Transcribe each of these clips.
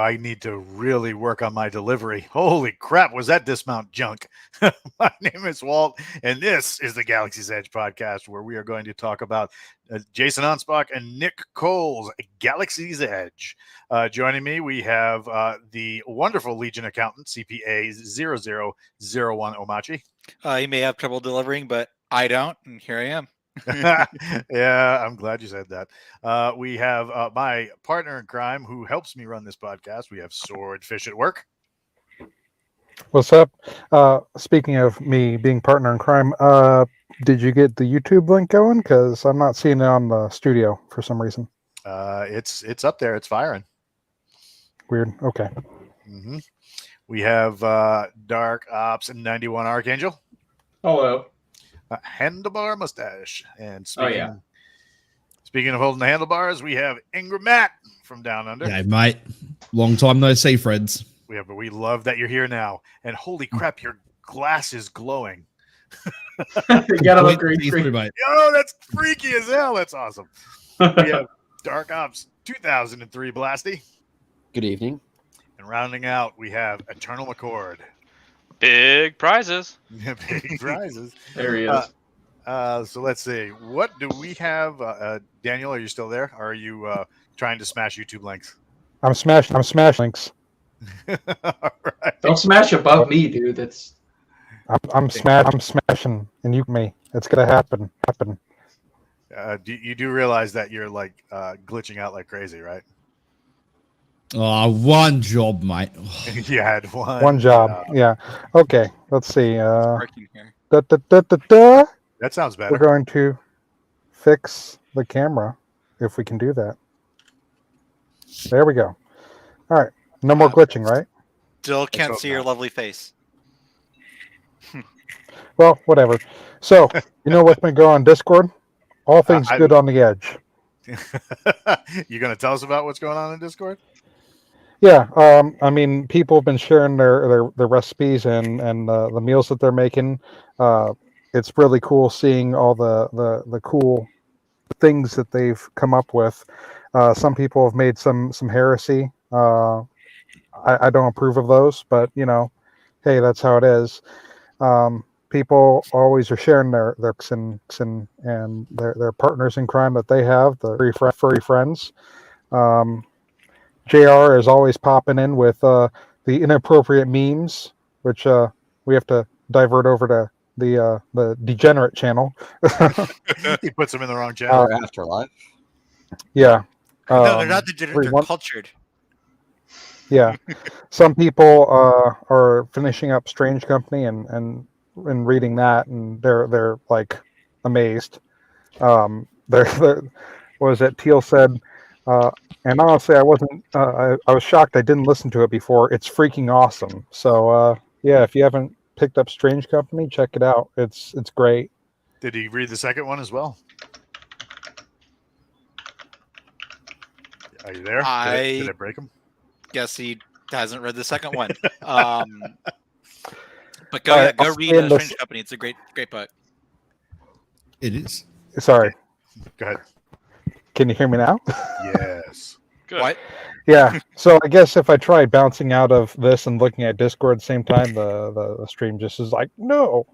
I need to really work on my delivery. Holy crap, was that dismount junk? My name is Walt, and this is the Galaxy's Edge podcast, where we are going to talk about Jason Anspach and Nick Cole's Galaxy's Edge. Joining me, we have the wonderful Legion accountant, CPA 0001 Omachi. You may have trouble delivering, but I don't, and here I am. Yeah, I'm glad you said that. We have my partner in crime who helps me run this podcast. We have Swordfish at work. What's up? Speaking of me being partner in crime, did you get the YouTube link going? Because I'm not seeing it on the studio for some reason. It's up there. It's firing. Weird. Okay. Mm-hmm. We have Dark Ops and 91 Archangel. Hello. Handlebar mustache. And speaking of holding the handlebars, we have Ingram Matt from Down Under. Yeah, mate. Long time no see, friends. But we love that you're here now. And holy crap, your glass is glowing. You gotta look green screen. Yo, that's freaky as hell. That's awesome. We have Dark Ops 2003 Blasty. Good evening. And rounding out, we have Eternal McCord. Big prizes. Big prizes. There he is. So let's see. What do we have? Daniel, are you still there? Or are you trying to smash YouTube links? I'm smashing links. All right. Don't smash above me, dude. That's. I'm smashing, and you me. It's gonna happen. You do realize that you're like glitching out like crazy, right? Oh, one job, mate. You had one. One job. Yeah. Okay. Let's see. Working here. That sounds better. We're going to fix the camera if we can do that. There we go. All right. No more glitching, right? Still can't see your lovely face. Well, whatever. So, you know what's been going on Discord? All things good on the edge. You going to tell us about what's going on in Discord? Yeah. I mean, people have been sharing their recipes and the meals that they're making. It's really cool seeing all the cool things that they've come up with. Some people have made some heresy. I don't approve of those, but hey, that's how it is. People always are sharing their and their partners in crime that they have, the furry friends. JR is always popping in with the inappropriate memes, which we have to divert over to the degenerate channel. He puts them in the wrong channel. Afterlife. Yeah. No, they're not degenerate. They're cultured. Yeah. Some people are finishing up Strange Company and reading that, and they're like amazed. They're what was it? Teal said. And honestly, I wasn't. I was shocked. I didn't listen to it before. It's freaking awesome. So yeah, if you haven't picked up Strange Company, check it out. It's great. Did he read the second one as well? Are you there? Did I break him? Guess he hasn't read the second one. But go read Strange Company. It's a great book. It is. Sorry. Go ahead. Can you hear me now? Yes. Good. What? Yeah. So I guess if I try bouncing out of this and looking at Discord at the same time, the stream just is like, no.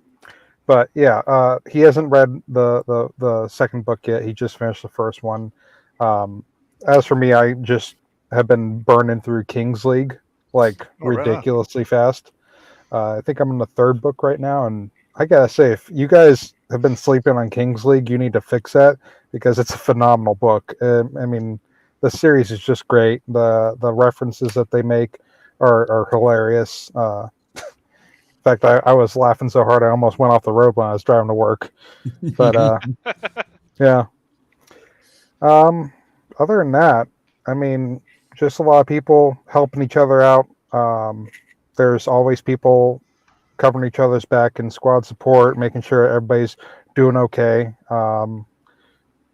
But yeah, he hasn't read the second book yet. He just finished the first one. As for me, I just have been burning through King's League like ridiculously fast. I think I'm in the third book right now, and I gotta say, if you guys have been sleeping on King's League, you need to fix that because it's a phenomenal book. I mean, the series is just great. The references that they make are hilarious. In fact, I was laughing so hard I almost went off the road when I was driving to work. But yeah. Other than that, I mean, just a lot of people helping each other out. There's always people covering each other's back in squad support, making sure everybody's doing okay.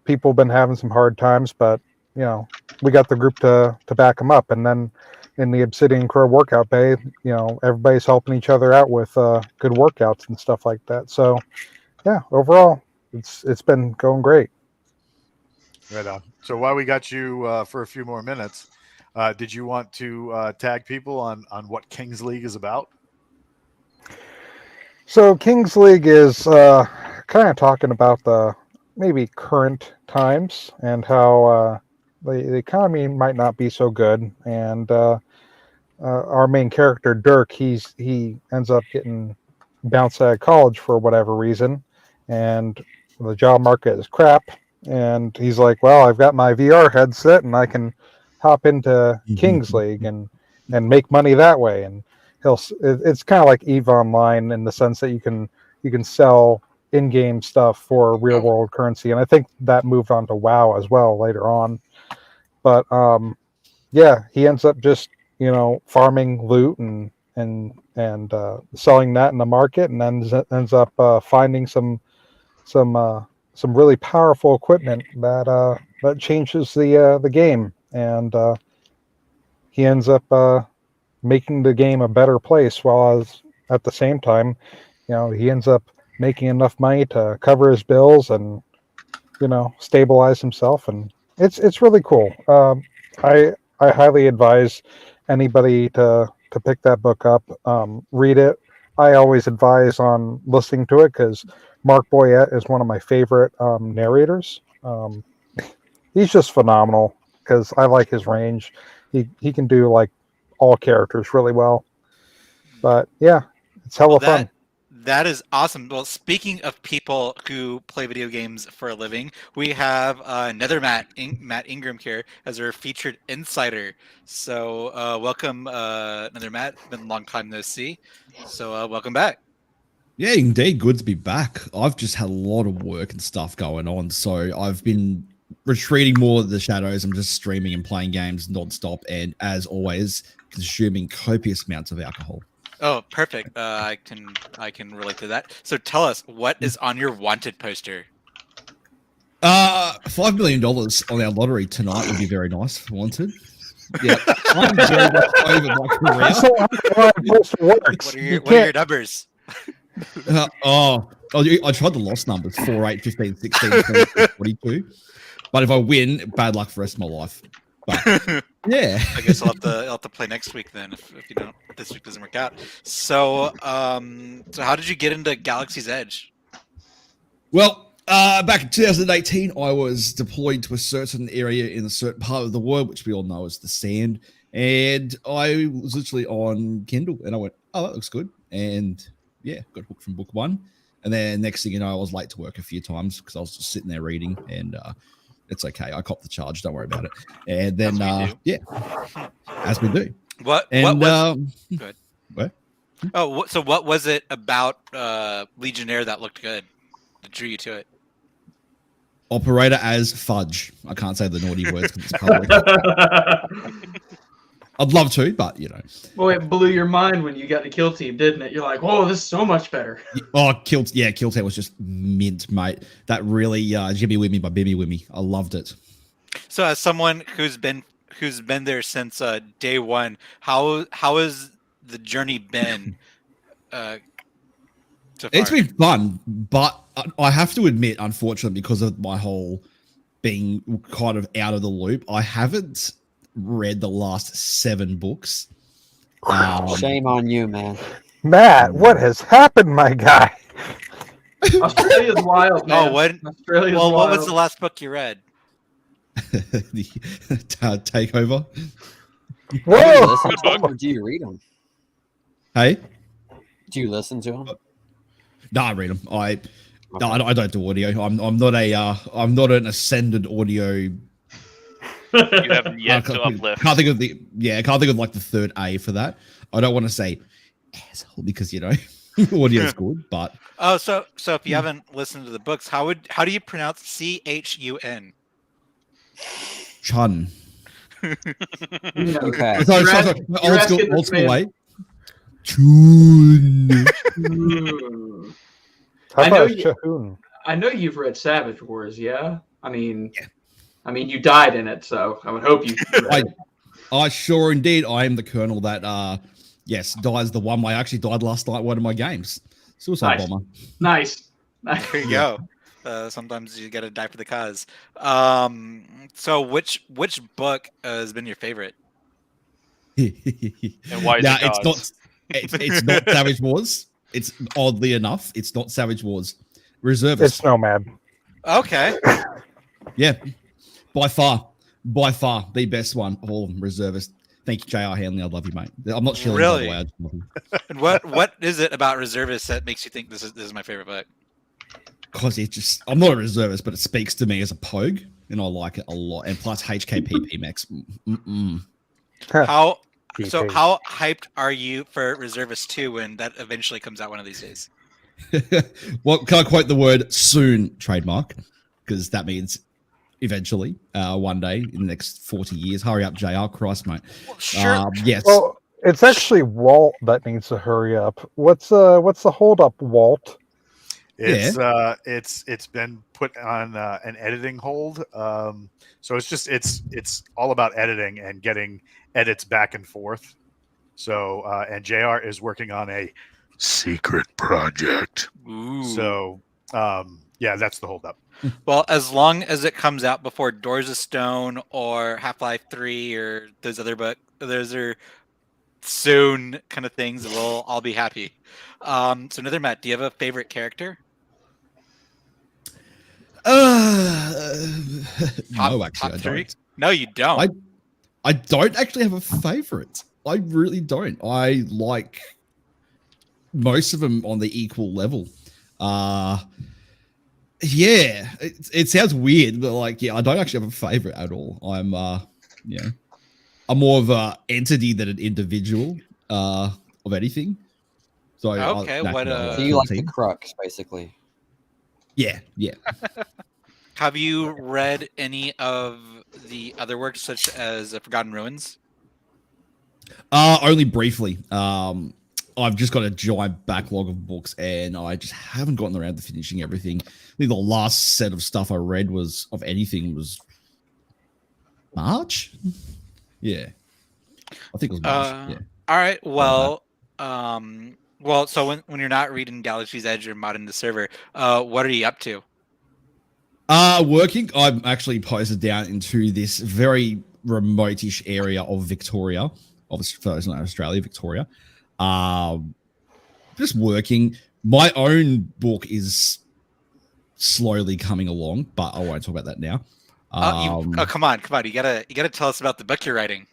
People have been having some hard times, but we got the group to back them up. And then in the Obsidian Crow workout bay, everybody's helping each other out with good workouts and stuff like that. So yeah, overall, it's been going great. Right on. So while we got you for a few more minutes, Did you want to tag people on what Kings League is about? So Kings League is kind of talking about the maybe current times and how the economy might not be so good, and our main character Dirk, he ends up getting bounced out of college for whatever reason, and the job market is crap. And he's like, "Well, I've got my VR headset, and I can hop into Kings League and make money that way." And it's kind of like Eve Online in the sense that you can sell in-game stuff for real-world currency, and I think that moved on to WoW as well later on. But yeah, he ends up just farming loot and selling that in the market, and then ends up finding some really powerful equipment that changes the game, and he ends up making the game a better place, while at the same time, he ends up making enough money to cover his bills and stabilize himself, and it's really cool. I highly advise anybody to pick that book up, read it. I always advise on listening to it because Mark Boyette is one of my favorite narrators. He's just phenomenal because I like his range. He can do like all characters really well. But yeah, it's hella fun. That is awesome. Well, speaking of people who play video games for a living, we have another Matt Ingram here as our featured insider. So welcome, another Matt. Been a long time no see. So welcome back. Yeah, indeed. Good to be back. I've just had a lot of work and stuff going on, so I've been retreating more to the shadows. I'm just streaming and playing games nonstop, and as always, consuming copious amounts of alcohol. Oh, perfect. I can relate to that. So tell us, what is on your wanted poster? $5 million on our lottery tonight would be very nice. Wanted. Yeah, I'm very much over my career. That's how our poster works. What are your numbers? I tried the lost numbers 4, 8, 15, 16, 20, 42. But if I win, bad luck for the rest of my life. But yeah, I guess I'll have to play next week then if this week doesn't work out. So so how did you get into Galaxy's Edge? Well, back in 2018, I was deployed to a certain area in a certain part of the world, which we all know as the Sand, and I was literally on Kindle, and I went, "Oh, that looks good," and yeah, got hooked from book one. And then next thing you know, I was late to work a few times because I was just sitting there reading, and it's okay. I copped the charge. Don't worry about it. And then, yeah, as we do. What was good? What? Oh, so what was it about Legionnaire that looked good, that drew you to it? Operator as fudge. I can't say the naughty words because it's public. I'd love to, but Well, it blew your mind when you got the kill team, didn't it? You're like, "Oh, this is so much better." Oh, kill team was just mint, mate. That really Jimmy with me by Bimmy with me. I loved it. So, as someone who's been there since day one, how has the journey been? So far? It's been fun, but I have to admit, unfortunately, because of my whole being kind of out of the loop, I haven't read the last 7 books. Shame on you, man. Matt, what has happened, my guy? Australia's wild, man. Oh, what? Australia's Well, wild. what was the last book you read? The Takeover. Do you Whoa! listen to them or do you read them? Hey? Do you listen to them? No, I read them. I don't do audio. I'm not an ascended audio. You haven't yet to uplift. Can't think of like the third A for that. I don't want to say asshole because audio's good, but so if you haven't listened to the books, how do you pronounce CHUN? Chun. Okay. Sorry. You're Old school way. Hmm. I I thought know it was Shahoon. I know you've read Savage Wars, yeah? I mean, you died in it, so I would hope you. I sure indeed. I am the colonel that yes dies the one way. I actually died last night. One of my games. Suicide Nice. bomber. Nice. There you go. Sometimes you gotta die for the cause. So which book has been your favorite? And why is Now, it it's gods? not. It's not Savage Wars. It's oddly enough, it's not Savage Wars. Reservists. It's Nomad. Okay. Yeah, by far the best one of all of them. Reservist. Thank you, J.R. Hanley. I love you, mate. I'm not shilling, by the Really? way. I just love you. And what is it about reservists that makes you think this is my favorite book? Because I'm not a reservist, but it speaks to me as a pogue, and I like it a lot. And plus HKPP Max. How PP. how hyped are you for Reservist 2 when that eventually comes out one of these days? Well, can I quote the word soon trademark? Because that means eventually, one day in the next 40 years. Hurry up, JR. Christ, mate. Well, sure. Yes. Well, it's actually Walt that needs to hurry up. What's the holdup, Walt? It's been put on an editing hold. So it's all about editing and getting edits back and forth. So and JR is working on a secret project. Ooh. So yeah, that's the holdup. Well, as long as it comes out before Doors of Stone or Half-Life 3 or those are soon kind of things, we'll all be happy. So another Matt, do you have a favorite character? No, actually, I three? don't. No, you don't. I don't actually have a favorite. I really don't. I like most of them on the equal level. Yeah, it sounds weird, but like, yeah, I don't actually have a favorite at all. I'm I'm more of a entity than an individual of anything. So Okay, So you like the crux, basically. Yeah. Have you read any of the other works, such as Forgotten Ruins? Only briefly. I've just got a giant backlog of books, and I just haven't gotten around to finishing everything. I think the last set of stuff I read was March. Yeah, I think it was March. Yeah. All right. Well, so when you're not reading Galaxy's Edge or modding the server, what are you up to? Working. I'm actually posted down into this very remote-ish area of Victoria, Australia, Victoria. Just working. My own book is slowly coming along, but I won't talk about that now. Come on! You gotta tell us about the book you're writing.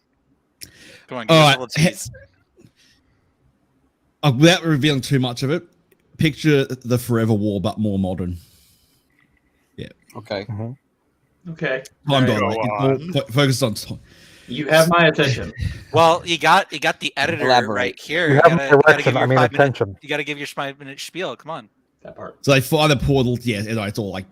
Come on, give us a little tease. Without revealing too much of it, picture the Forever War, but more modern. Yeah. Okay. Okay. Time Right. focus on time. You have my attention. Well, you got the editor right here. You have my direction. I mean, attention. You gotta give your 5-minute spiel. Come on. That part. So they find a portal. Yeah, it's all like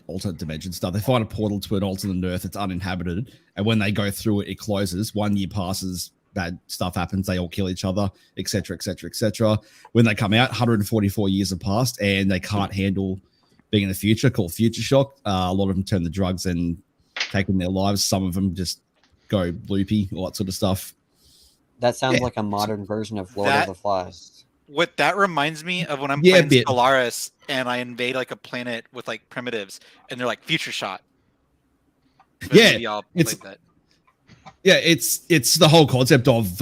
alternate dimension stuff. They find a portal to an alternate Earth that's uninhabited, and when they go through it, it closes. 1 year passes. Bad stuff happens. They all kill each other, etc., etc., etc. When they come out, 144 years have passed, and they can't handle being in the future. Called future shock. A lot of them turn to drugs and taking their lives. Some of them just go loopy, all that sort of stuff. That sounds like a modern version of Lord of the Flies. What that reminds me of when I'm playing Stellaris and I invade like a planet with like primitives, and they're like future shot. But maybe y'all played that. Yeah, it's the whole concept of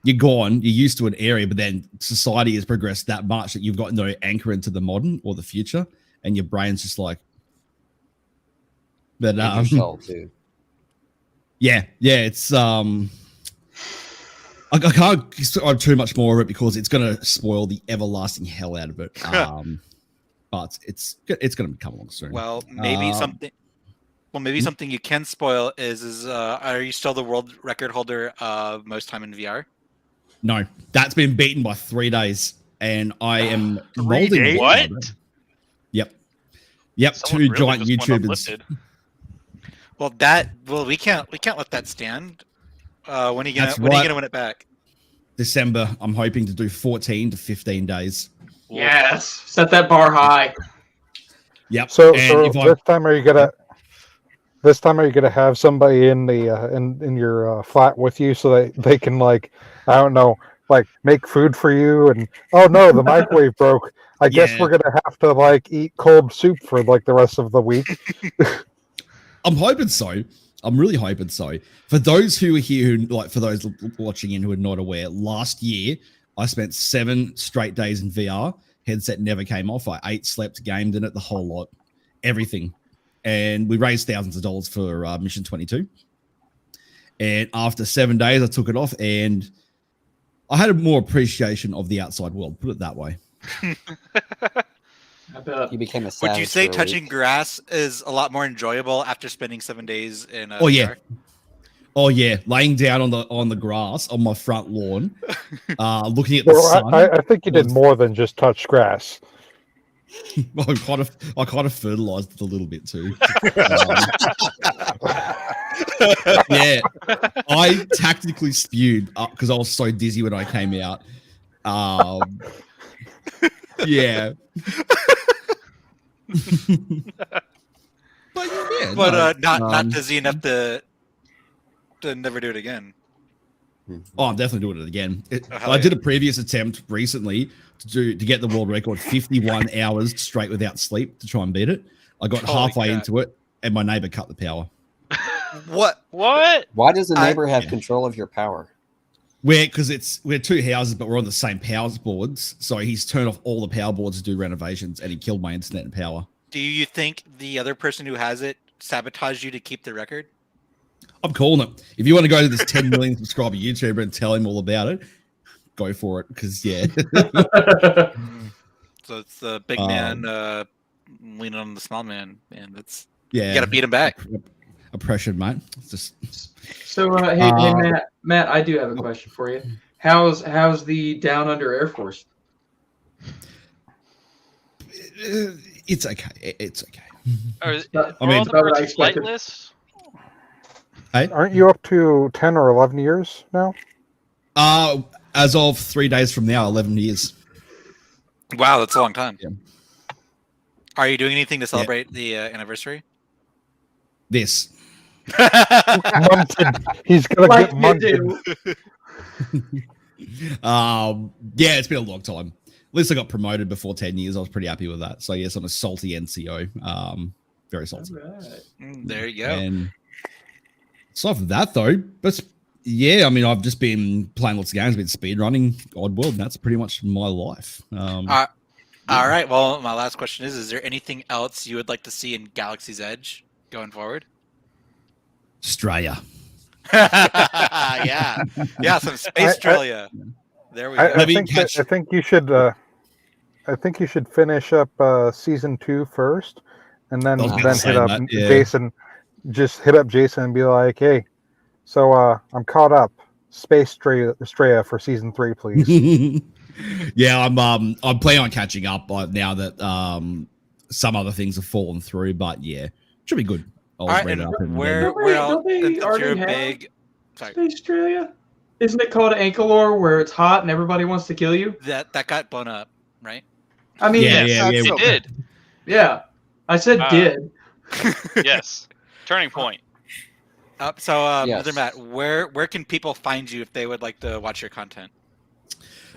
you're gone, you're used to an area, but then society has progressed that much that you've got no anchor into the modern or the future, and your brain's just like. But your soul too. Yeah, it's I can't describe too much more of it because it's going to spoil the everlasting hell out of it. But it's going to come along soon. Well, maybe something. Well, maybe something you can spoil is are you still the world record holder of most time in VR? No, that's been beaten by 3 days, and I am 3 days. What? Yep. Someone Two really giant just went YouTubers. uplifted. Well, we can't let that stand. When are you gonna win it back? December. I'm hoping to do 14 to 15 days. Yes. Set that bar high. Yep. So And this time are you gonna have somebody in the in your flat with you so that they can, like, I don't know, like make food for you, and oh no, the microwave broke. I guess we're gonna have to like eat cold soup for like the rest of the week. I'm hoping so. I'm really hoping so. For those who are here, for those watching in who are not aware, last year I spent 7 straight days in VR. Headset never came off. I ate, slept, gamed in it, the whole lot, everything. And we raised thousands of dollars for Mission 22. And after 7 days, I took it off, and I had a more appreciation of the outside world. Put it that way. I bet. You became a savage. Would you say for a touching week. grass is a lot more enjoyable after spending 7 days in? Oh yeah, VR? oh yeah. Laying down on the grass on my front lawn, looking at the Well, sun. I think you did more than just touch grass. I kind of fertilized it a little bit too. Yeah, I tactically spewed because I was so dizzy when I came out. Yeah. But not dizzy enough to never do it again. Oh, I'm definitely doing it again. hell I did a previous attempt recently to get the world record, 51 hours straight without sleep to try and beat it. I got Holy halfway crap. into it, and my neighbor cut the power. What? What? Why does the I- neighbor have control of your power? Because we're 2 houses, but we're on the same power boards. So he's turned off all the power boards to do renovations, and he killed my internet and power. Do you think the other person who has it sabotaged you to keep the record? I'm calling it. If you want to go to this 10 million subscriber YouTuber and tell him all about it, go for it. Because yeah, So it's the big man leaning on the small man, and that's yeah, you got to beat him back. Oppression, mate. It's just So, hey, Matt, I do have a question for you. How's the Down Under Air Force? it's okay. It's okay. Are, I are mean- all the About what I birds expected. flightless? Aren't you up to 10 or 11 years now? As of 3 days from now, 11 years. Wow, that's a long time. Yeah. Are you doing anything to celebrate the anniversary? This. Munted. He's gonna Like get you munted. do. Yeah, it's been a long time. At least I got promoted before 10 years. I was pretty happy with that. So yes, I'm a salty NCO. Very salty. Alright. There you go. And aside from that, though, but yeah, I mean, I've just been playing lots of games, been speed running Oddworld, and that's pretty much my life. All right. Well, my last question is there anything else you would like to see in Galaxy's Edge going forward? Australia. Yeah. Yeah, some Space Australia. There we go. I think you should. I think you should finish up season 2 first, and then I was gonna hit say up that, yeah. Jason. Just hit up Jason and be like, "Hey, so I'm caught up. Space Australia for season 3, please." Yeah, I'm planning on catching up now that some other things have fallen through, but yeah, should be good. I'll All right, read it and up and where Don't they since already you're a have big sorry, Space Australia? Isn't it called Ankalor, where it's hot and everybody wants to kill you? that got blown up, right? I mean, Yeah. It did. yeah. I said did. Yes. Turning point. So, Yes. Mother Matt, where can people find you if they would like to watch your content?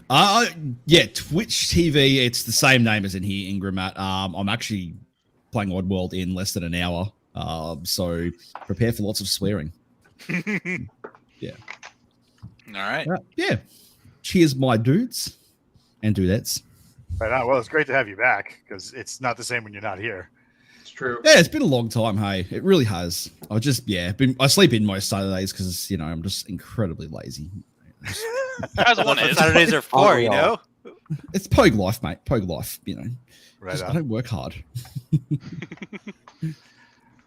Yeah, Twitch TV. It's the same name as in here, Ingram Matt. I'm actually playing Oddworld in less than an hour. So prepare for lots of swearing. Yeah. All right. Yeah. Cheers, my dudes and dudettes. Right on. Well, it's great to have you back because it's not the same when you're not here. It's true. Yeah, it's been a long time. Hey, it really has. I sleep in most Saturdays because I'm just incredibly lazy. As That's one what is. Saturdays are for, you know? It's Pogue life, mate. Pogue life. Right Just, I on. don't work hard.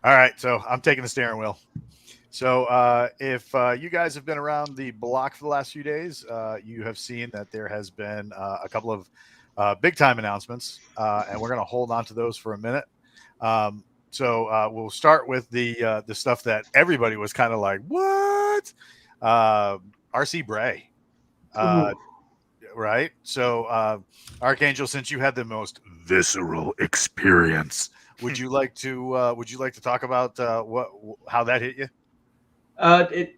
All right, so I'm taking the steering wheel. So if you guys have been around the block for the last few days, you have seen that there has been a couple of big time announcements, and we're going to hold on to those for a minute. So we'll start with the stuff that everybody was kind of like, what? RC Bray. Right. So Archangel, since you had the most visceral experience, would you like to talk about how that hit you?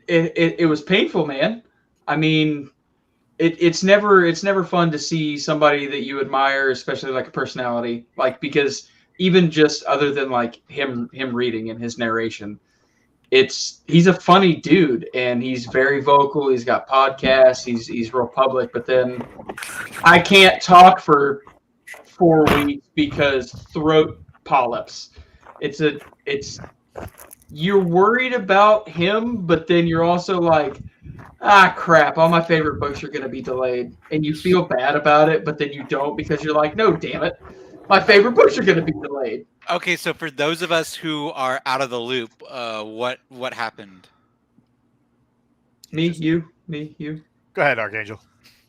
It was painful, man. I mean, it's never fun to see somebody that you admire, especially like a personality, like, because even just other than like him reading and his narration, he's a funny dude, and he's very vocal. He's got podcasts. He's real public. But then I can't talk for 4 weeks because throat polyps. It's you're worried about him, but then you're also like, crap, all my favorite books are going to be delayed. And you feel bad about it, but then you don't because you're like, no, damn it. My favorite books are going to be delayed. Okay, so for those of us who are out of the loop, what happened? Me, you. Go ahead, Archangel.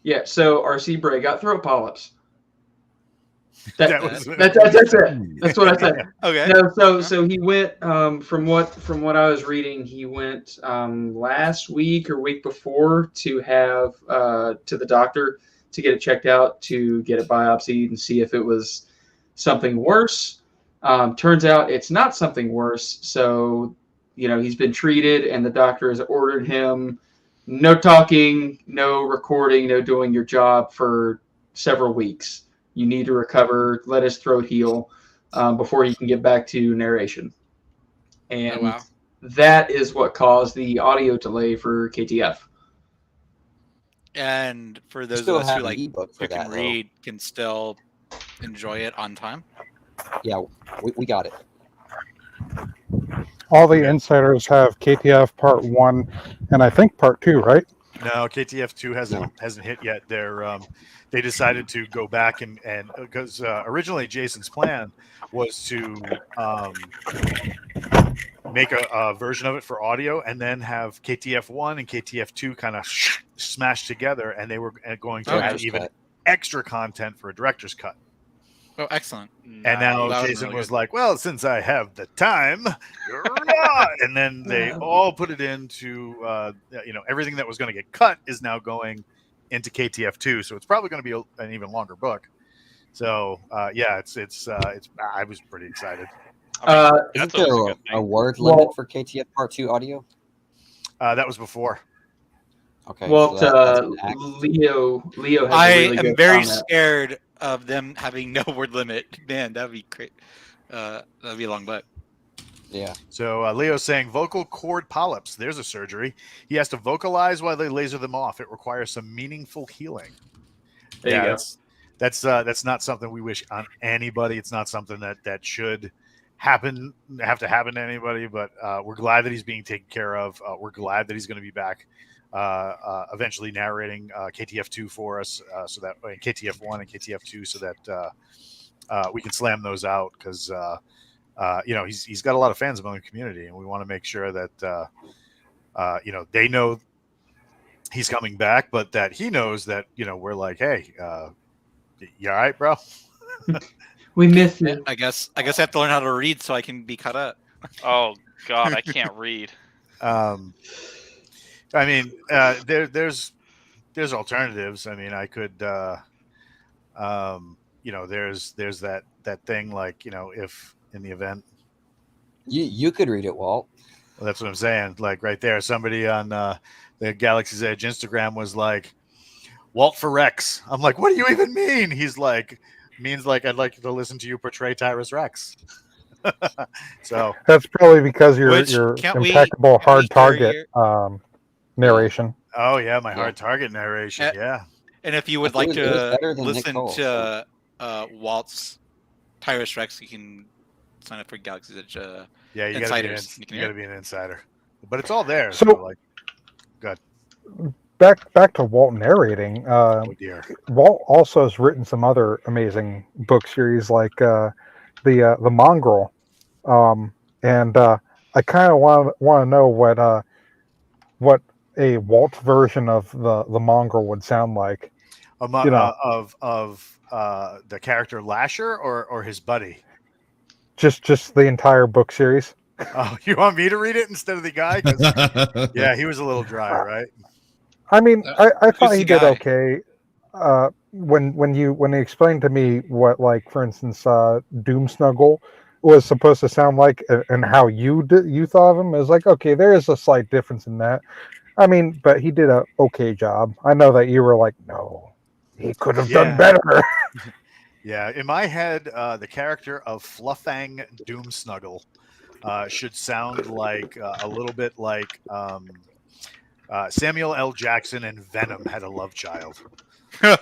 Yeah, so RC Bray got throat polyps. That's it. That's what I said. Okay. No, so he went from what I was reading, he went last week or week before to have to the doctor to get it checked out, to get it biopsied and see if it was something worse. Turns out it's not something worse. So, he's been treated, and the doctor has ordered him no talking, no recording, no doing your job for several weeks. You need to recover, let his throat heal before you can get back to narration. And that is what caused the audio delay for KTF. And for those of us who can read, can still enjoy it on time? Yeah, we got it. All the insiders have KTF Part 1 and I think Part 2, right? No, KTF 2 hasn't hit yet. They decided to go back and because originally Jason's plan was to make a version of it for audio and then have KTF 1 and KTF 2 kind of smashed together, and they were going to add even extra content for a director's cut. Oh, excellent. And now Jason was like, well, since I have the time, and then they all put it into, everything that was going to get cut is now going into KTF 2. So it's probably going to be an even longer book. So, it's I was pretty excited. Isn't there a word limit for KTF Part 2 audio? That was before. Okay. Well, so Leo has I a really am good very comment. scared of them having no word limit. Man, that'd be great. That'd be a long book. Yeah. So Leo's saying vocal cord polyps. There's a surgery. He has to vocalize while they laser them off. It requires some meaningful healing. There you go. That's not something we wish on anybody. It's not something that should have to happen to anybody. But we're glad that he's being taken care of. We're glad that he's going to be back. Eventually narrating KTF 2 for us, so that KTF 1 and KTF 2, so that we can slam those out, because he's got a lot of fans among the community, and we want to make sure that they know he's coming back, but that he knows that we're like, hey, you all right, bro? We miss you. I guess I have to learn how to read so I can be caught up. Oh God, I can't read. I mean, there's alternatives. I mean, I could, there's that thing, like, if in the event. You could read it, Walt. Well, that's what I'm saying. Like right there, somebody on the Galaxy's Edge Instagram was like, Walt for Rex. I'm like, what do you even mean? He's like, means like, I'd like to listen to you portray Tyrus Rex. So that's probably because your impeccable hard target narration. Oh yeah, my hard target narration. Yeah. And if you would like to listen to Walt's Tyrus Rex, you can sign up for Galaxy's Edge. Yeah, you Insiders. gotta be an insider, but it's all there. So like, good. Back to Walt narrating. Oh dear. Walt also has written some other amazing book series, like the Mongrel, and I kind of want to know what a Walt version of the Mongrel would sound like. Of the character Lasher or his buddy? Just the entire book series. Oh, you want me to read it instead of the guy? 'Cause, yeah, he was a little dry, right? I mean, I thought he did okay. When he explained to me what, like, for instance, Doom Snuggle was supposed to sound like, and how you thought of him, it was like, okay, there is a slight difference in that. I mean, but he did a okay job. I know that you were like, no, he could have done better. Yeah, in my head, the character of Fluffang Doom Snuggle should sound like a little bit like Samuel L. Jackson and Venom had a love child. Can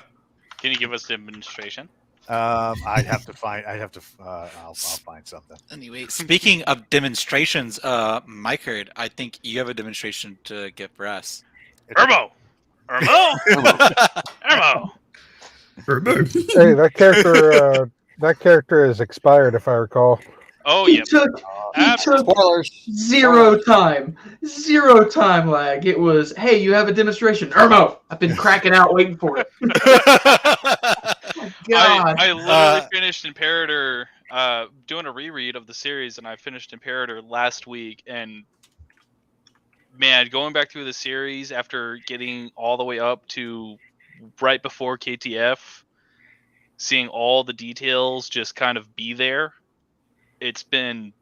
you give us the demonstration? I'd have to find. I'll find something. Anyway, speaking of demonstrations, Mike, I think you have a demonstration to give for us. Ermo! Hey, that character is expired, if I recall. Oh, He yeah. took Spoilers. zero time lag. It was, hey, you have a demonstration. Ermo, I've been cracking out waiting for it. God. I literally finished Imperator, doing a reread of the series, and I finished Imperator last week. And man, going back through the series after getting all the way up to right before KTF, seeing all the details just kind of be there, it's been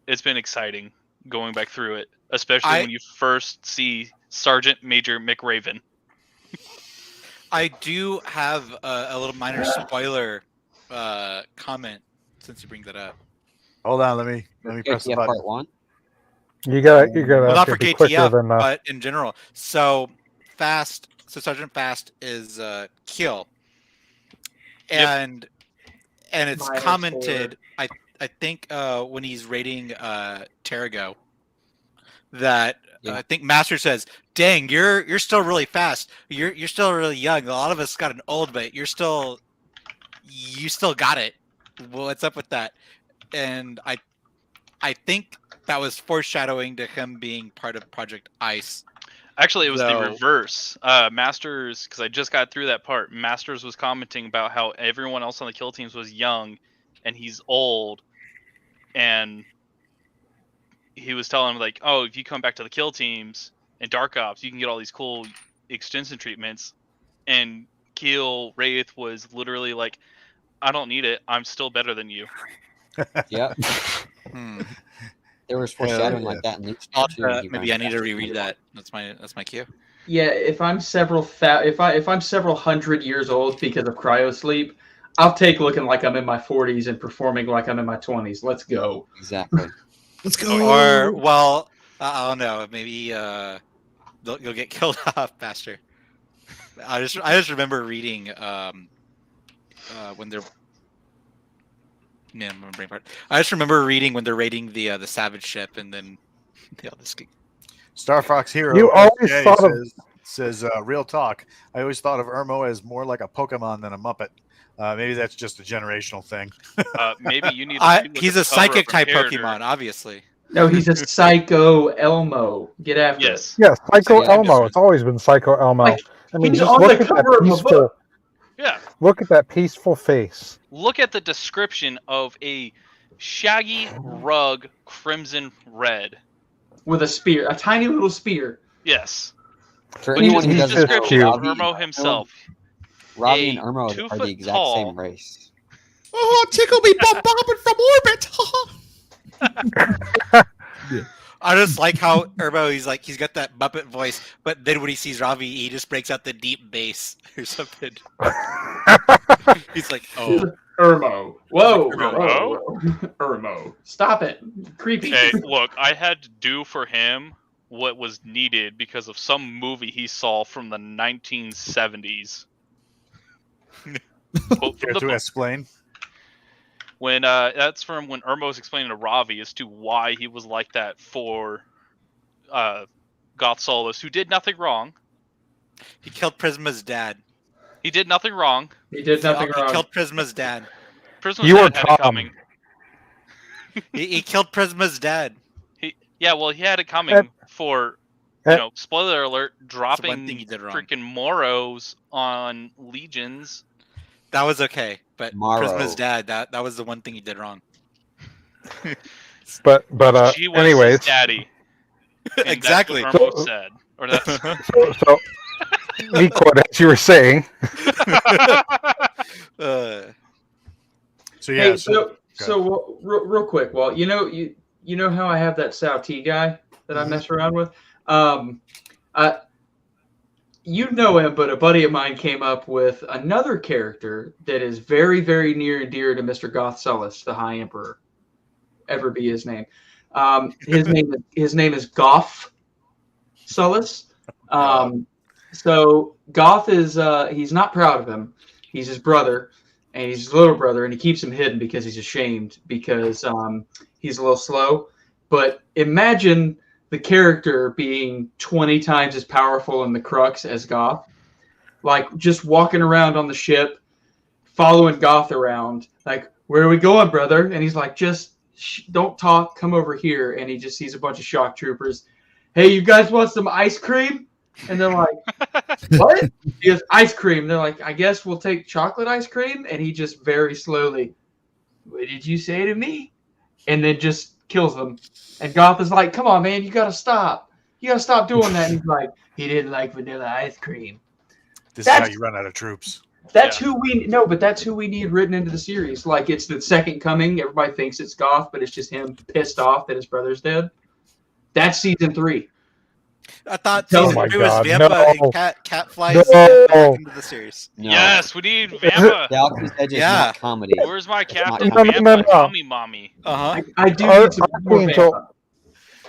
exciting going back through it, especially when you first see Sergeant Major McRaven. I do have a little minor spoiler comment since you bring that up. Hold on, let me press the KTF button. Part 1. You gotta Well, not have for to be quicker KTF, than but in general. So Sergeant Fast is Kill, and it's Minor commented. I think when he's rating Terrago, that I think Master says, "Dang, you're still really fast. You're still really young. A lot of us got an old, but you still got it. What's up with that?" And I think that was foreshadowing to him being part of Project Ice. Actually, it was the reverse. Masters, because I just got through that part. Masters was commenting about how everyone else on the kill teams was young, and he's old, and he was telling him like, "Oh, if you come back to the kill teams and Dark Ops, you can get all these cool extension treatments." And Keel Wraith was literally like, "I don't need it. I'm still better than you." Yep. There was foreshadowing like that in Luke's too. Maybe I need to reread that. That's my cue. Yeah, if I'm several hundred years old because of cryo sleep, I'll take looking like I'm in my 40s and performing like I'm in my 20s. Let's go. Exactly. Let's go. Or well, I don't know. Maybe you'll get killed off faster. I just remember reading when they're. Man, my brain part. I just remember reading when they're raiding the Savage ship, and then they all just. Star Fox Hero. You always thought of says real talk. I always thought of Ermo as more like a Pokemon than a Muppet. Maybe that's just a generational thing. Maybe you need. To he's a psychic type Pokemon, obviously. No, he's a Psycho Elmo. Get after it. Yeah, Psycho Elmo. It's always been Psycho Elmo. Like, I mean, he's just on look the at that cover of a peaceful. book. Yeah. Look at that peaceful face. Look at the description of a shaggy rug, crimson red, With a spear, a tiny little spear. Yes. For anyone who doesn't know, description of Ermo himself. Robbie and Ermo are the exact same race. Oh, tickle me, bombing from orbit. I just like how Ermo, he's got that Muppet voice, but then when he sees Ravi, he just breaks out the deep bass or something. He's like, "Oh, Ermo, whoa, Ermo? Ermo, stop it, creepy." Hey, look, I had to do for him what was needed because of some movie he saw from the 1970s. Care to explain? When that's from when Ermo was explaining to Ravi as to why he was like that for Goth Solus, who did nothing wrong. He killed Prisma's dad. He did nothing wrong. He did nothing He wrong. killed Prisma's dad. Prisma's You were dad had it Tom. coming. He killed Prisma's dad. He had it coming for, spoiler alert, dropping one thing he did wrong. freaking Moros on legions. That was okay, but Morrow. Prisma's dad, that was the one thing he did wrong. But She was anyways, his daddy. And Exactly. That's what Ermo said. Or that's so Nico, as you were saying, So yeah. Hey, so real quick, Walt, you know how I have that Sao T guy that I mess around with? You know him, but a buddy of mine came up with another character that is very, very near and dear to Mr. Goth Sullus, the High Emperor. Ever be his name. His name is Goff Sullis. So Goth is he's not proud of him. He's his brother, and he's his little brother, and he keeps him hidden because he's ashamed because he's a little slow. But imagine the character being 20 times as powerful in the Crux as Goth, like just walking around on the ship, following Goth around, like, where are we going, brother? And he's like, just don't talk, come over here. And he just sees a bunch of shock troopers. Hey, you guys want some ice cream? And they're like, what? He goes, ice cream. They're like, I guess we'll take chocolate ice cream. And he just very slowly, what did you say to me? And then just kills them. And Goth is like, come on, man, you got to stop. You got to stop doing that. And he's like, he didn't like vanilla ice cream. This is how you run out of troops. That's who we need written into the series. Like, it's the second coming. Everybody thinks it's Goth, but it's just him pissed off that his brother's dead. That's season 3. I thought Oh season my 3 was God, Vampa no. and Cat flies No. back into the series. No. Yes, we need Vampa. Galaxy's Edge is not comedy. Where's my Captain No, no, Vampa? no, no. Tell me, mommy. I do need some more Archangel, Vampa.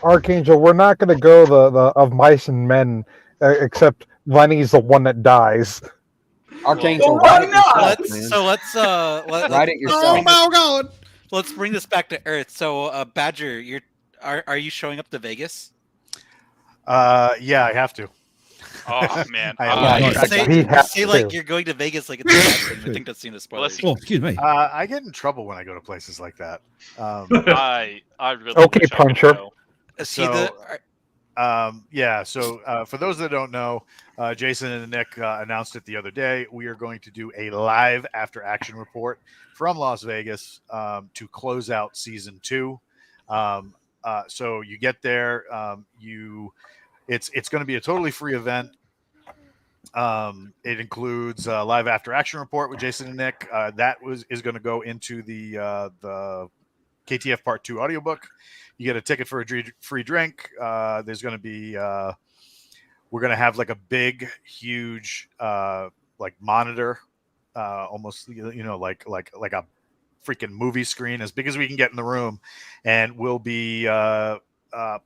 Archangel, we're not going to go the of mice and men, except Lenny's the one that dies. Archangel, Well, why write it not? yourself, man. Let's Write it yourself. let's bring this back to Earth. So, Badger, are you showing up to Vegas? Yeah, I have to. Oh man. Say like you're going to Vegas, like it's a bad thing. I think that's seen the spoilers. Oh, excuse me. I get in trouble when I go to places like that. I really Okay, wish I could Puncher. go. See So for those that don't know, Jason and Nick announced it the other day. We are going to do a live after action report from Las Vegas to close out season 2. So you get there, it's going to be a totally free event. It includes a live after action report with Jason and Nick. That is going to go into the KTF Part 2 audiobook. You get a ticket for a free drink. There's going to be we're going to have like a big, huge like monitor, almost like a freaking movie screen as big as we can get in the room, and we'll be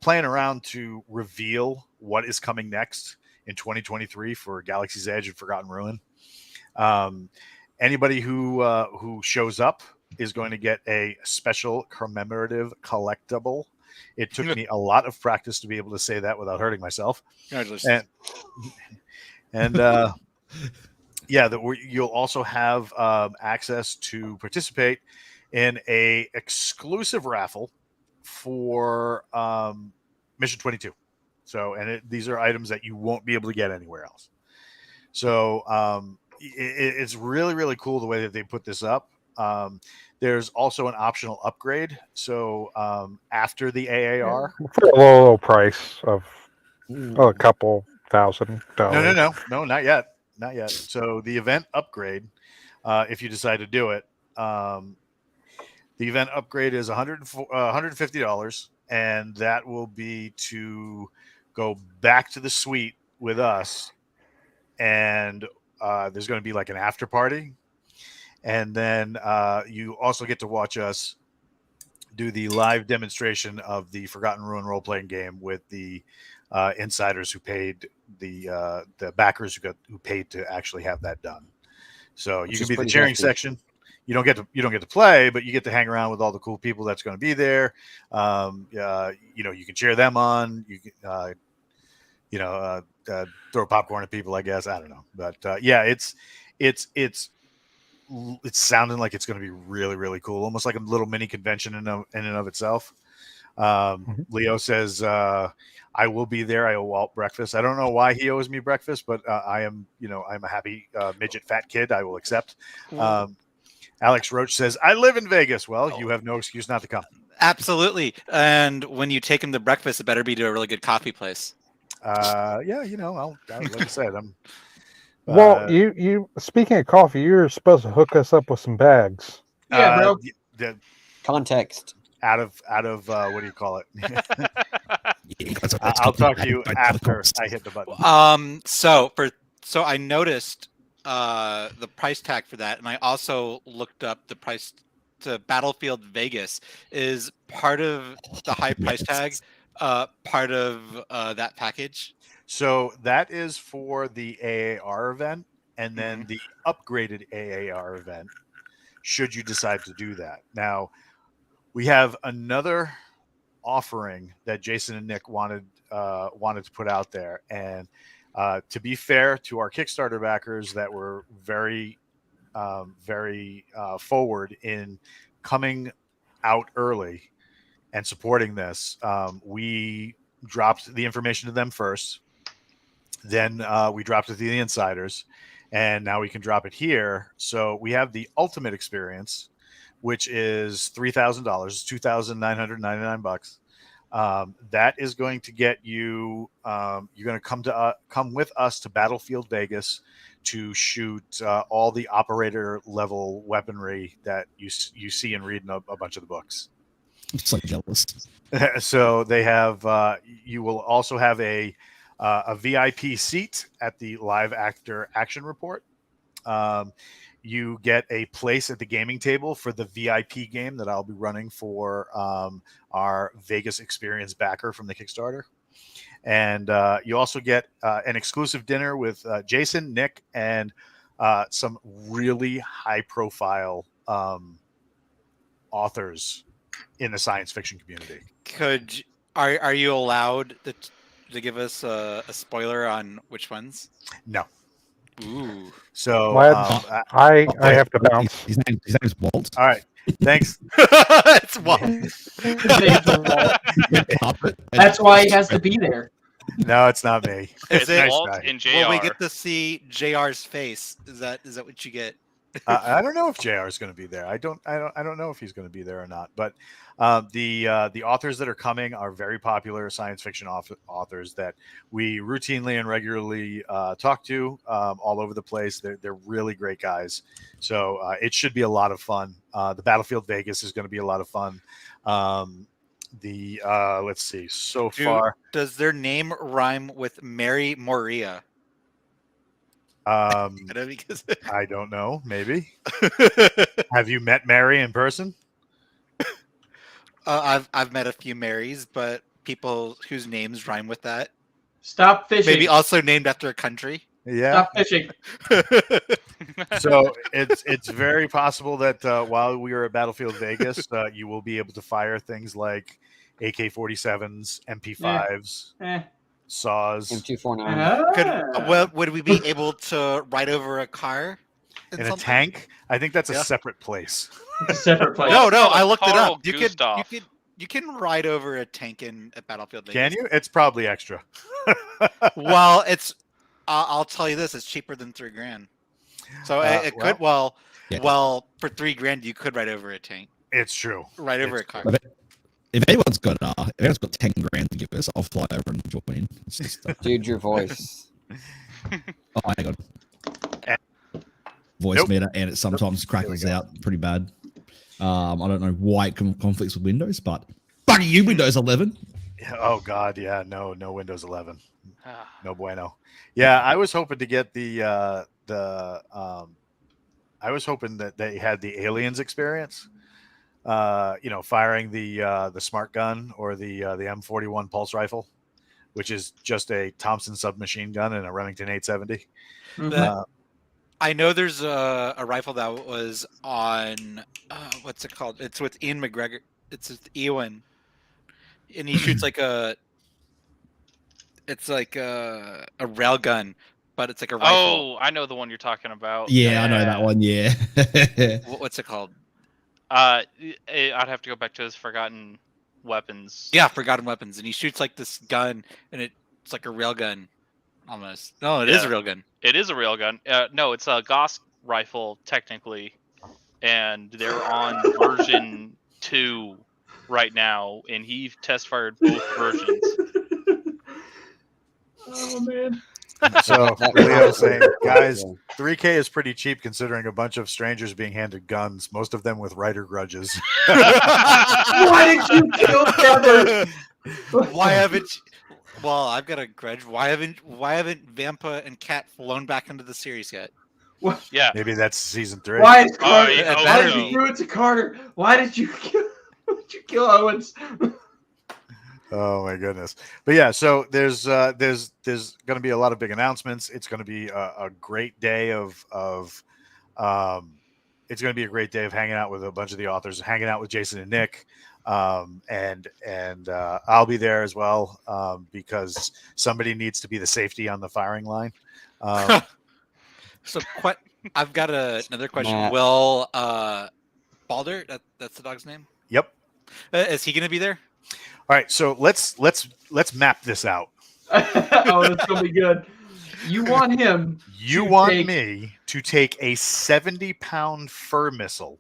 playing around to reveal what is coming next in 2023 for Galaxy's Edge and Forgotten Ruin. Anybody who shows up is going to get a special commemorative collectible. It took me a lot of practice to be able to say that without hurting myself. Congratulations. And you'll also have access to participate in a exclusive raffle for Mission 22. So, and these are items that you won't be able to get anywhere else. So it's really, really cool the way that they put this up. There's also an optional upgrade. So after the AAR, For a low price of a couple $1,000. No, not yet. So the event upgrade, if you decide to do it, the event upgrade is $150, and that will be to go back to the suite with us, and there's going to be like an after party, and then you also get to watch us do the live demonstration of the Forgotten Ruin role-playing game with the insiders who paid, the backers who paid to actually have that done. So you can be the cheering section. You don't get to play, but you get to hang around with all the cool people that's going to be there. You can cheer them on. You can, throw popcorn at people, I guess. I don't know, but it's sounding like it's going to be really, really cool, almost like a little mini convention in and of itself. Leo says, I will be there. I owe Walt breakfast. I don't know why he owes me breakfast, but I'm a happy midget fat kid. I will accept. Alex Roach says, I live in Vegas. Well, you have no excuse not to come. Absolutely. And when you take him to breakfast, it better be to a really good coffee place. I'll like I said, I'm. Well, you speaking of coffee, you're supposed to hook us up with some bags. Yeah, bro. Context. Out of what do you call it? I'll talk to you after I hit the button. So I noticed the price tag for that, and I also looked up the price to Battlefield Vegas. Is part of the high price tag part of that package? So that is for the AAR event, and then Mhm. the upgraded AAR event, should you decide to do that. Now, we have another offering that Jason and Nick wanted to put out there, and to be fair to our Kickstarter backers that were very forward in coming out early and supporting this, we dropped the information to them first. Then we dropped it to the insiders, and now we can drop it here. So we have the ultimate experience, which is $3,000, $2,999. That is going to get you. You're going to come with us to Battlefield Vegas to shoot all the operator level weaponry that you see and read in a bunch of the books. I'm so jealous. So they have. You will also have a VIP seat at the live actor action report. You get a place at the gaming table for the VIP game that I'll be running for our Vegas experience backer from the Kickstarter. And you also get an exclusive dinner with Jason, Nick, and some really high-profile authors in the science fiction community. Are you allowed to give us a spoiler on which ones? No. Ooh. So I have to bounce. His name's Walt. All right. Thanks. It's Walt. That's why he has to be there. No, it's not me. It's it- Walt guy. and JR. Will we get to see JR's face? Is that what you get? I don't know if JR is going to be there. I don't know if he's going to be there or not. But the authors that are coming are very popular science fiction authors that we routinely and regularly talk to all over the place. They're really great guys. So it should be a lot of fun. The Battlefield Vegas is going to be a lot of fun. Let's see. So far, Does their name rhyme with Mary Moria? Because I don't know. Maybe. Have you met Mary in person? I've met a few Marys, but people whose names rhyme with that. Stop fishing. Maybe also named after a country. Yeah. Stop fishing. So it's very possible that while we are at Battlefield Vegas, you will be able to fire things like AK-47s, MP5s, saws, M249. Would we be able to ride over a car in a something? tank. I think that's a Yeah. separate place. It's a separate place. No, I looked it up. Carl You can ride over a tank at Battlefield Vegas. Can you? It's probably extra. Well, it's. I'll tell you this: it's cheaper than $3,000. So it could. Well, for $3,000, you could ride over a tank. It's true. Ride over a car. If anyone's got 10 grand to give us, I'll fly over and join. It's just, Dude, your voice. oh, hang on. Voice Nope. meter, and it sometimes crackles out pretty bad. I don't know why it conflicts with Windows, but buggy you, Windows 11. Oh God, yeah, no Windows 11, no bueno. Yeah, I was hoping to get I was hoping that they had the Aliens experience. Firing the smart gun or the M41 pulse rifle, which is just a Thompson submachine gun and a Remington 870. I know there's a rifle that was on what's it called? It's with Ian McGregor. It's with Ewan, and he shoots it's like a rail gun, but it's like a rifle. Oh, I know the one you're talking about. Yeah, I know that one. Yeah. What's it called? I'd have to go back to his Forgotten Weapons. Yeah, Forgotten Weapons, and he shoots like this gun, and it's like a rail gun, almost. No, it is a rail gun. It is a rail gun. No, it's a Gauss rifle technically, and they're on version 2 right now, and he test fired both versions. Oh man. So Leo's saying, guys, 3K is pretty cheap considering a bunch of strangers being handed guns, most of them with writer grudges. Why did you kill Trevor? Why haven't? Well, I've got a grudge. Why haven't Vampa and Kat flown back into the series yet? Yeah. Maybe that's season 3. Why is Carter? I Why hope did you so. do it to Carter? Why did you kill Owens? Oh my goodness. But yeah, so there's going to be a lot of big announcements. It's going to be a great day of it's going to be a great day of hanging out with a bunch of the authors, hanging out with Jason and Nick. And I'll be there as well because somebody needs to be the safety on the firing line. So I've got another question. Matt. Will Balder, that's the dog's name? Yep. Is he going to be there? All right, so let's map this out. Oh, that's gonna be good. You want him? You want me to take a 70-pound fur missile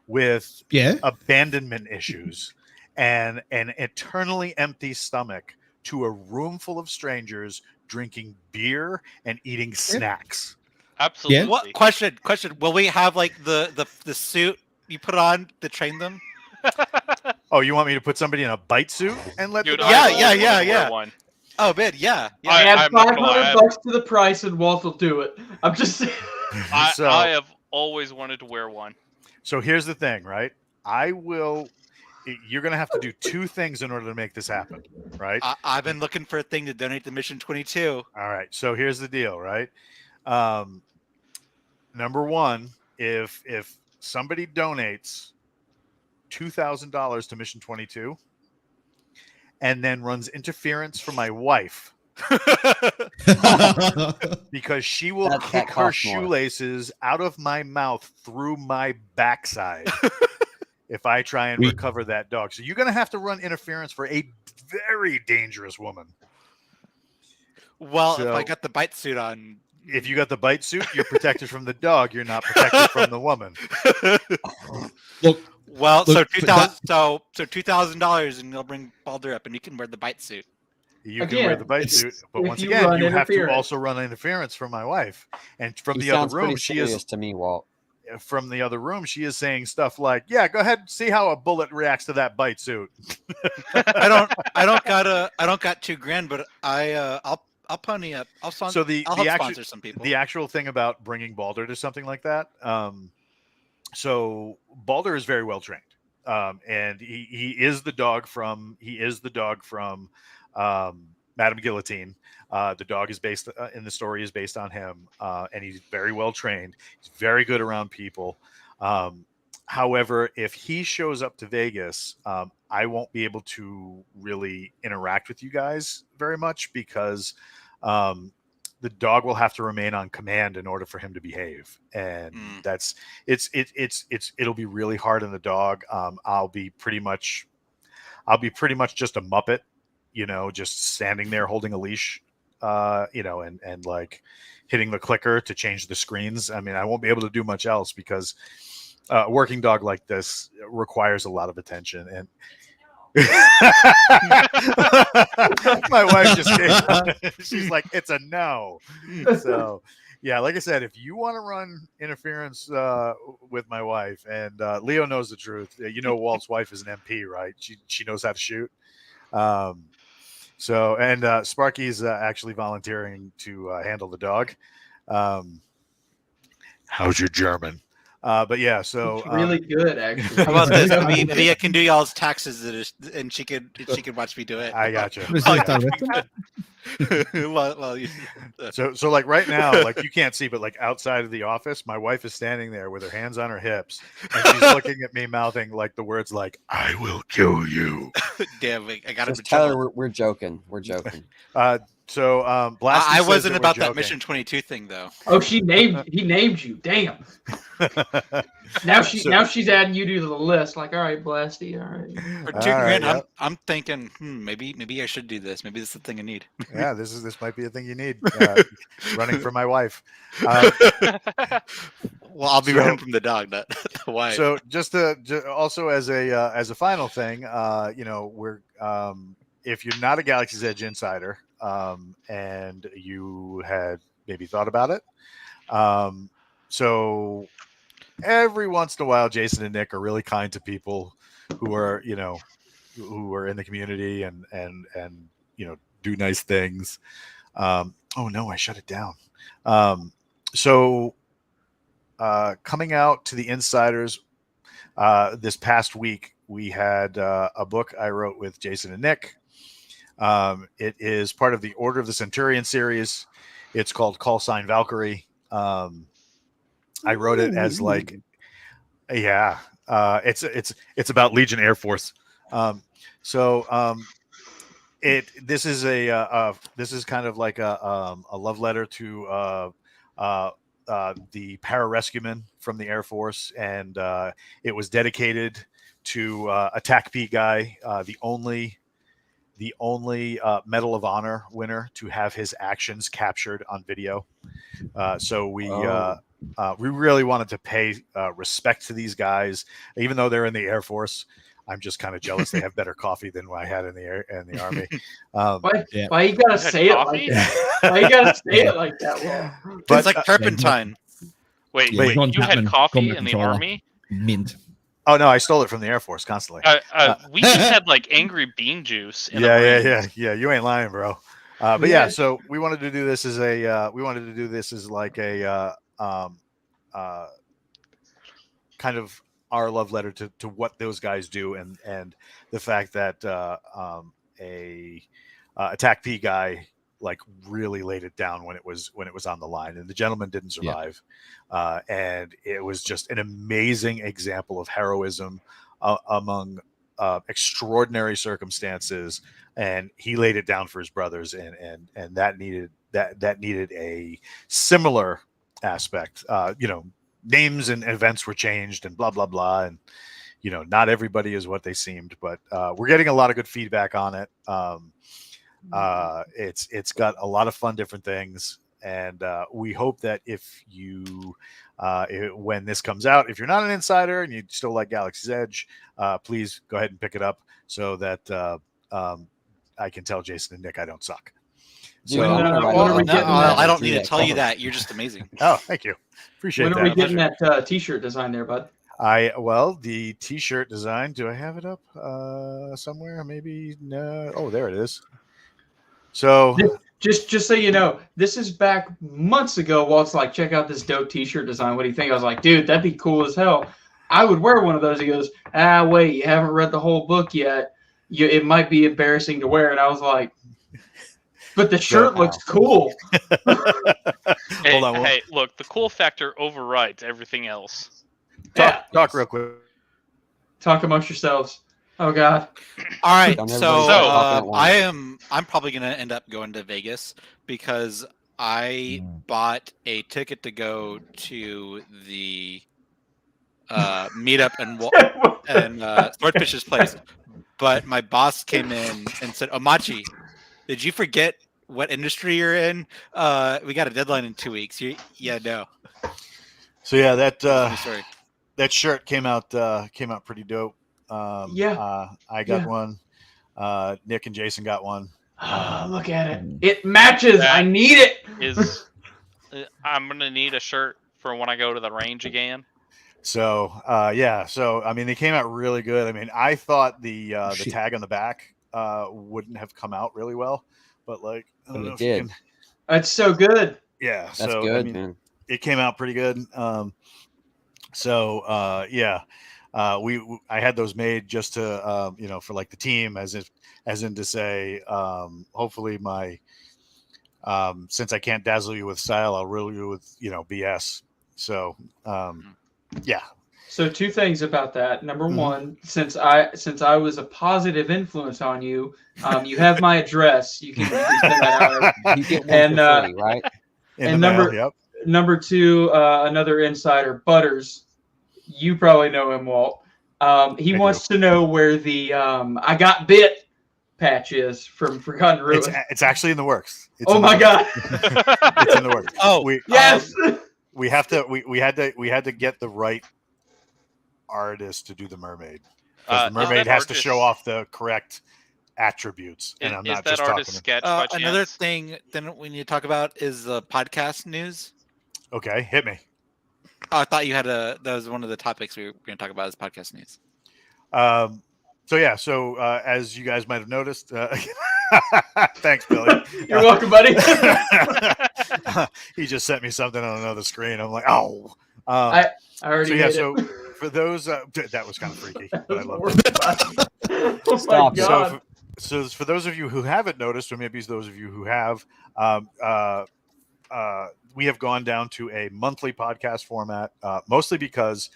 with abandonment issues and an eternally empty stomach to a room full of strangers drinking beer and eating snacks. Absolutely. What question? Will we have like the suit you put on to train them? Oh, you want me to put somebody in a bite suit and let Dude, them? Yeah. One. Oh, man, yeah. Add $500 to the price, and Walt will do it. I'm just saying. I have always wanted to wear one. So here's the thing, right? You're going to have to do 2 things in order to make this happen, right? I've been looking for a thing to donate to Mission 22. All right. So here's the deal, right? Number 1, if somebody donates $2,000 to Mission 22 and then runs interference for my wife because she will kick her shoelaces out of my mouth through my backside if I try and recover that dog. So you're going to have to run interference for a very dangerous woman. Well, if I got the bite suit on. If you got the bite suit, you're protected from the dog. You're not protected from the woman. So $2,000, and you'll bring Balder up, and you can wear the bite suit. You can wear the bite suit, but once again, you have to also run interference from my wife. And from the other room, she is to me, Walt. From the other room, she is saying stuff like, "Yeah, go ahead, and see how a bullet reacts to that bite suit." I don't got $2,000, but I'll pony up. I'll sponsor some people. The actual thing about bringing Balder to something like that. So Balder is very well trained, and he is the dog from Madame Guillotine. The dog is based in the story is based on him, and he's very well trained. He's very good around people. However, if he shows up to Vegas, I won't be able to really interact with you guys very much because the dog will have to remain on command in order for him to behave, and it'll be really hard on the dog. I'll be pretty much just a Muppet, just standing there holding a leash, and like hitting the clicker to change the screens. I mean, I won't be able to do much else because a working dog like this requires a lot of attention. And my wife just she's like, it's a no. So yeah, like I said, if you want to run interference with my wife, and Leo knows the truth, Walt's wife is an MP, right? She knows how to shoot. So Sparky's actually volunteering to handle the dog. How's your German? But yeah, so it's really good, actually. How about this? Maybe I can do y'all's taxes, and she could watch me do it. I gotcha. So like right now, like you can't see, but like outside of the office, my wife is standing there with her hands on her hips, and she's looking at me, mouthing like the words like "I will kill you." Damn, I got to Tyler. We're joking. We're joking. I wasn't about that Mission 22 thing though. Oh, he named you. Damn. Now she's adding you to the list. Like, all right, Blasty, all right. For $2,000, yep. I'm thinking, maybe I should do this. Maybe this is the thing I need. Yeah, this might be a thing you need. Running for my wife. Well, I'll be running from the dog, not the wife. So just also as a final thing, we're if you're not a Galaxy's Edge insider, and you had maybe thought about it, so every once in a while, Jason and Nick are really kind to people who are who are in the community and do nice things. Oh no, I shut it down. So coming out to the insiders this past week, we had a book I wrote with Jason and Nick. It is part of the Order of the Centurion series. It's called Call Sign Valkyrie. I wrote it as like, it's about Legion Air Force. This is kind of like a love letter to the pararescuemen from the Air Force, and it was dedicated to Attack P Guy, the only Medal of Honor winner to have his actions captured on video. So we really wanted to pay respect to these guys, even though they're in the Air Force. I'm just kind of jealous they have better coffee than what I had in the Army. Why you gotta say it like that? Why you gotta say it like that? Well, It's like turpentine. Wait, Yeah, John you had Chapman, coffee combat in the controller. Army? Mint. Oh no, I stole it from the Air Force constantly. We just had like angry bean juice. In the Marines. Yeah. You ain't lying, bro. But so we wanted to do this as like a kind of our love letter to what those guys do, and the fact that a Attack P Guy like really laid it down when it was on the line, and the gentleman didn't survive. And it was just an amazing example of heroism among extraordinary circumstances, and he laid it down for his brothers, and that needed a similar aspect. Names and events were changed and blah blah blah, and not everybody is what they seemed, but we're getting a lot of good feedback on it. It's got a lot of fun different things, and we hope that if you when this comes out, if you're not an insider and you still like Galaxy's Edge, please go ahead and pick it up so that I can tell Jason and Nick I don't suck. Dude, So, I'm gonna write when are we that getting down. that? I don't need Do to that tell you cover. that. You're just amazing. oh, thank you, appreciate when that. are we getting that T-shirt design there, bud? The T-shirt design. Do I have it up somewhere? Maybe no. Oh, there it is. So Just so you know, this is back months ago. Walt's like, check out this dope T-shirt design. What do you think? I was like, dude, that'd be cool as hell. I would wear one of those. He goes, wait, you haven't read the whole book yet. It might be embarrassing to wear. And I was like, but the shirt looks cool. Hey, Hold on. hey, look, the cool factor overrides everything else. Talk real quick. Talk amongst yourselves. Oh God. All right, Don't so everybody start talking at once. I'm probably gonna end up going to Vegas because I bought a ticket to go to the meetup and Swordfish's place, but my boss came in and said, "Omachi, did you forget what industry you're in? We got a deadline in 2 weeks." No. So yeah, Funny story. that shirt came out pretty dope. I got one. Nick and Jason got one. Look at it. It matches. I need it. I'm gonna need a shirt for when I go to the range again. So so I mean they came out really good. I mean I thought the tag on the back wouldn't have come out really well, but like I don't know if you can... That's so good. Yeah, That's so good, I mean, man. it came out pretty good. I had those made just to for like the team, as in to say hopefully my since I can't dazzle you with style, I'll rule you with BS. So yeah. So two things about that. Number one, since I was a positive influence on you, you have my address. You can send that out. You get one for free, right? In and the mail, number two, another insider, Butters. You probably know him, Walt. He wants to know where the "I got bit" patch is from Forgotten Ruin. It's actually in the works. My God! It's in the works. Oh, Yes. We had to get the right artist to do the mermaid. Because the mermaid has to show off the correct attributes. And I'm not that just artist talking. sketch by Another chance? thing then we need to talk about is the podcast news. Okay, hit me. I thought you had that was one of the topics we were going to talk about is podcast news. So as you guys might have noticed, thanks, Billy. You're welcome, buddy. He just sent me something on another screen. I'm like, oh. I already made so it. for those that was kind of freaky, That but I was love it. horrifying. Oh my Stop it. god. So for those of you who haven't noticed, or maybe those of you who have, um, uh, we have gone down to a monthly podcast format, mostly because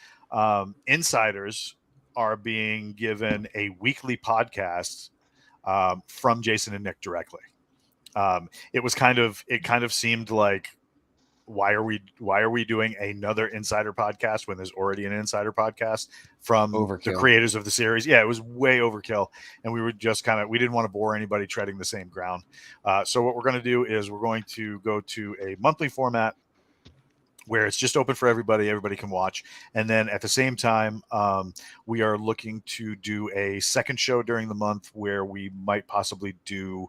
insiders are being given a weekly podcast from Jason and Nick directly. It kind of seemed like, why are we doing another insider podcast when there's already an insider podcast from the Overkill. creators of the series? Yeah, it was way overkill, and we were just we didn't want to bore anybody treading the same ground. So what we're going to do is we're going to go to a monthly format where it's just open for everybody can watch, and then at the same time we are looking to do a second show during the month where we might possibly do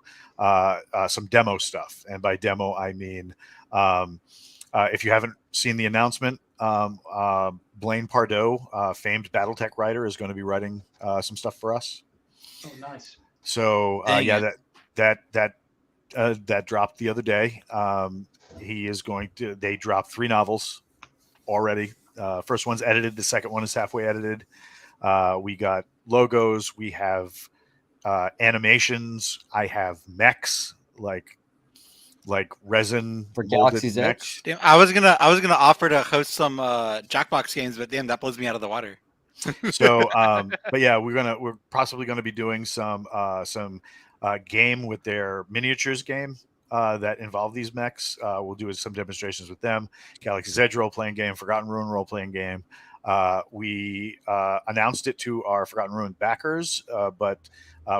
some demo stuff, and by demo I mean if you haven't seen the announcement, Blaine Pardoe, famed BattleTech writer, is going to be writing some stuff for us. Oh, nice. So Dang that dropped the other day. They dropped 3 novels already. First one's edited. The second one is halfway edited. We got logos. We have animations. I have mechs, like resin For molded Galaxy's mechs. Damn, I was gonna offer to host some Jackbox games, but damn, that blows me out of the water. So, but yeah, we're possibly gonna be doing some game with their miniatures game that involve these mechs. We'll do some demonstrations with them. Galaxy's Edge role playing game, Forgotten Ruin role playing game. We announced it to our Forgotten Ruin backers, but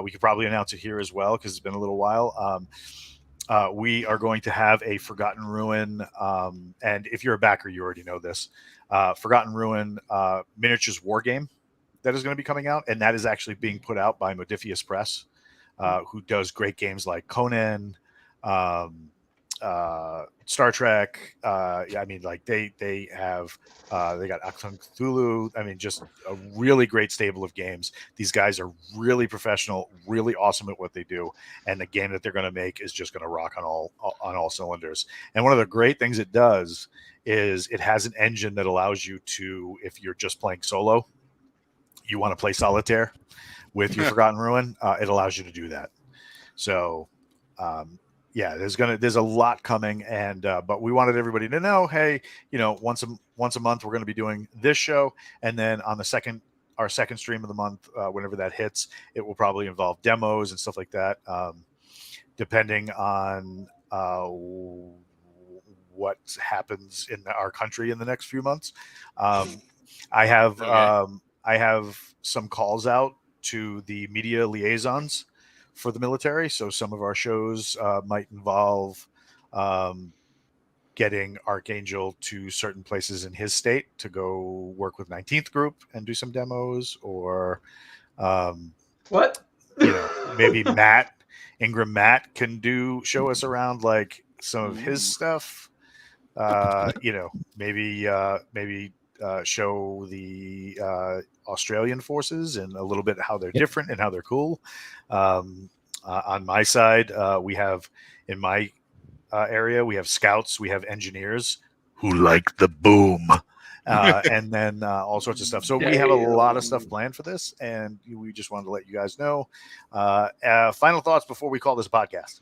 we could probably announce it here as well because it's been a little while. We are going to have a Forgotten Ruin, and if you're a backer, you already know this. Forgotten Ruin miniatures war game that is going to be coming out, and that is actually being put out by Modifius Press, who does great games like Conan, Star Trek. I mean, like they got Achtung Cthulhu. I mean, just a really great stable of games. These guys are really professional, really awesome at what they do, and the game that they're going to make is just going to rock on all cylinders. And one of the great things it does is it has an engine that allows you to, if you're just playing solo, you want to play solitaire with your Forgotten Ruin, it allows you to do that. So yeah, there's a lot coming, and but we wanted everybody to know, hey, once a month we're going to be doing this show, and then on our second stream of the month, whenever that hits, it will probably involve demos and stuff like that, depending on what happens in our country in the next few months. I have some calls out to the media liaisons for the military. So some of our shows might involve getting Archangel to certain places in his state to go work with 19th Group and do some demos, or What? maybe Ingram Matt can show us around like some of his stuff. Maybe show the Australian forces and a little bit how they're different and how they're cool. On my side, we have in my area, we have scouts, we have engineers who like the boom, and then all sorts of stuff. So we have a lot of stuff planned for this, and we just wanted to let you guys know. Final thoughts before we call this a podcast.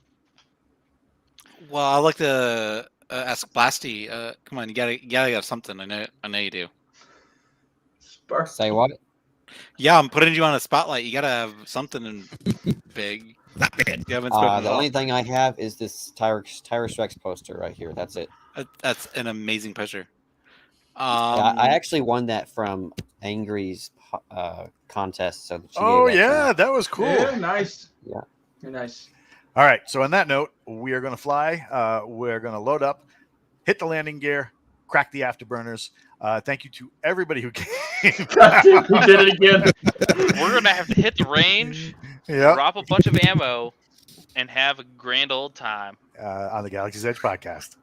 Well, I like to ask Blasty. Come on, you gotta have something. I know you do. Say what? Yeah, I'm putting you on a spotlight. You gotta have something big. Not bad. You haven't spoken The at all. only thing I have is this Tyrus Rex poster right here. That's it. That's an amazing picture. I actually won that from Angry's contest. So Oh yeah, that was cool. Yeah, nice. Yeah. You're nice. All right. So on that note, we are going to fly. We're going to load up, hit the landing gear, crack the afterburners. Thank you to everybody who came. We did it again. We're gonna have to hit the range, Yeah. drop a bunch of ammo, and have a grand old time. On the Galaxy's Edge podcast.